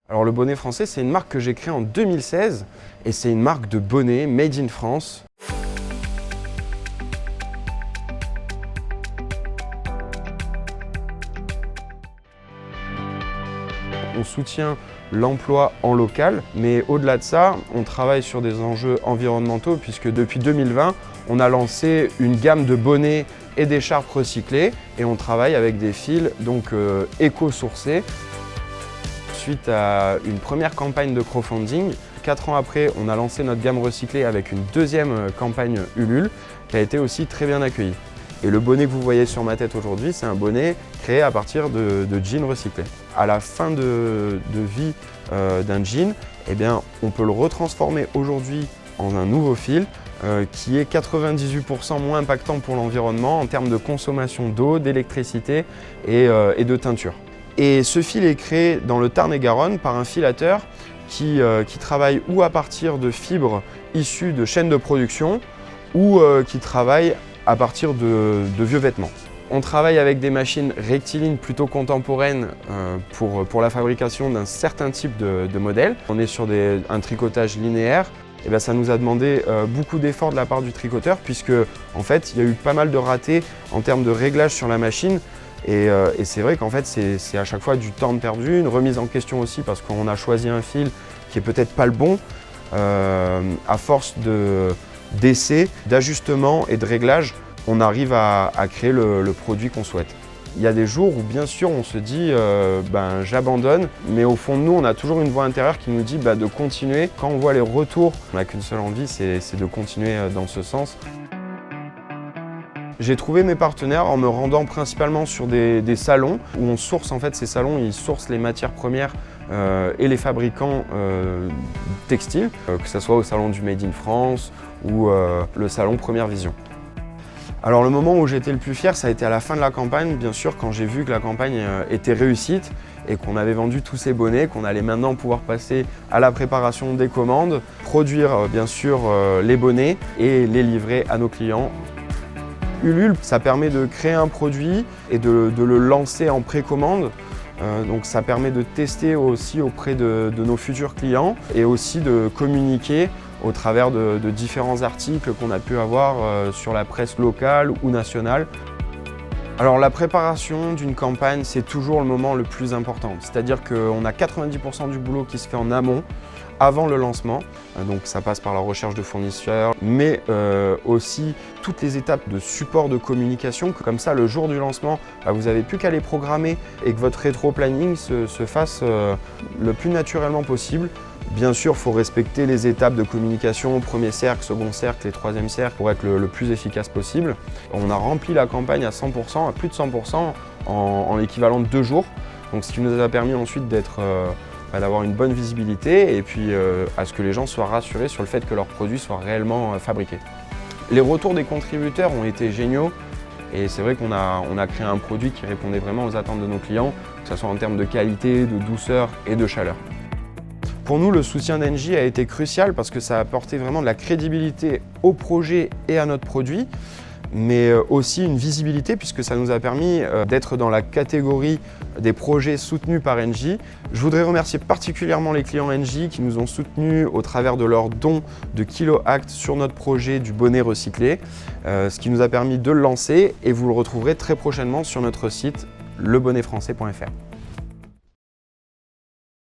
Alors le bonnet français, c'est une marque que j'ai créée en 2016 et c'est une marque de bonnet made in France. On soutient l'emploi en local, mais au-delà de ça, on travaille sur des enjeux environnementaux puisque depuis 2020, on a lancé une gamme de bonnets et d'écharpes recyclées et on travaille avec des fils donc éco-sourcés. Suite à une première campagne de crowdfunding, 4 ans après, on a lancé notre gamme recyclée avec une deuxième campagne Ulule qui a été aussi très bien accueillie. Et le bonnet que vous voyez sur ma tête aujourd'hui, c'est un bonnet créé à partir de jeans recyclés. À la fin de vie d'un jean, eh bien, on peut le retransformer aujourd'hui en un nouveau fil qui est 98% moins impactant pour l'environnement en termes de consommation d'eau, d'électricité et de teinture. Et ce fil est créé dans le Tarn-et-Garonne par un filateur qui travaille ou à partir de fibres issues de chaînes de production ou qui travaille à partir de vieux vêtements. On travaille avec des machines rectilignes plutôt contemporaines pour la fabrication d'un certain type de modèle. On est sur un tricotage linéaire. Et bien, ça nous a demandé beaucoup d'efforts de la part du tricoteur puisque en fait, il y a eu pas mal de ratés en termes de réglage sur la machine. Et c'est vrai qu'en fait, c'est à chaque fois du temps perdu, une remise en question aussi parce qu'on a choisi un fil qui est peut-être pas le bon. À force d'essais, d'ajustements et de réglages, on arrive à créer le produit qu'on souhaite. Il y a des jours où bien sûr on se dit j'abandonne, mais au fond de nous on a toujours une voix intérieure qui nous dit de continuer. Quand on voit les retours, on n'a qu'une seule envie, c'est de continuer dans ce sens. J'ai trouvé mes partenaires en me rendant principalement sur des salons où on source en fait ces salons, ils sourcent les matières premières et les fabricants textiles, que ce soit au salon du Made in France ou le salon Première Vision. Alors le moment où j'étais le plus fier, ça a été à la fin de la campagne, bien sûr, quand j'ai vu que la campagne était réussite et qu'on avait vendu tous ces bonnets, qu'on allait maintenant pouvoir passer à la préparation des commandes, produire bien sûr les bonnets et les livrer à nos clients. Ulule, ça permet de créer un produit et de le lancer en précommande. Donc ça permet de tester aussi auprès de nos futurs clients et aussi de communiquer au travers de différents articles qu'on a pu avoir sur la presse locale ou nationale. Alors la préparation d'une campagne, c'est toujours le moment le plus important. C'est-à-dire qu'on a 90% du boulot qui se fait en amont, avant le lancement. Donc ça passe par la recherche de fournisseurs, mais aussi toutes les étapes de support de communication. Comme ça, le jour du lancement, vous n'avez plus qu'à les programmer et que votre rétro-planning se fasse le plus naturellement possible. Bien sûr, il faut respecter les étapes de communication, premier cercle, second cercle et troisième cercle pour être le plus efficace possible. On a rempli la campagne à 100%, à plus de 100% en l'équivalent de 2 jours. Donc, ce qui nous a permis ensuite d'avoir une bonne visibilité et puis à ce que les gens soient rassurés sur le fait que leurs produits soient réellement fabriqués. Les retours des contributeurs ont été géniaux et c'est vrai qu'on a créé un produit qui répondait vraiment aux attentes de nos clients, que ce soit en termes de qualité, de douceur et de chaleur. Pour nous, le soutien d'Engie a été crucial parce que ça a apporté vraiment de la crédibilité au projet et à notre produit, mais aussi une visibilité puisque ça nous a permis d'être dans la catégorie des projets soutenus par Engie. Je voudrais remercier particulièrement les clients Engie qui nous ont soutenus au travers de leurs dons de KiloAct sur notre projet du bonnet recyclé, ce qui nous a permis de le lancer et vous le retrouverez très prochainement sur notre site lebonnetfrançais.fr.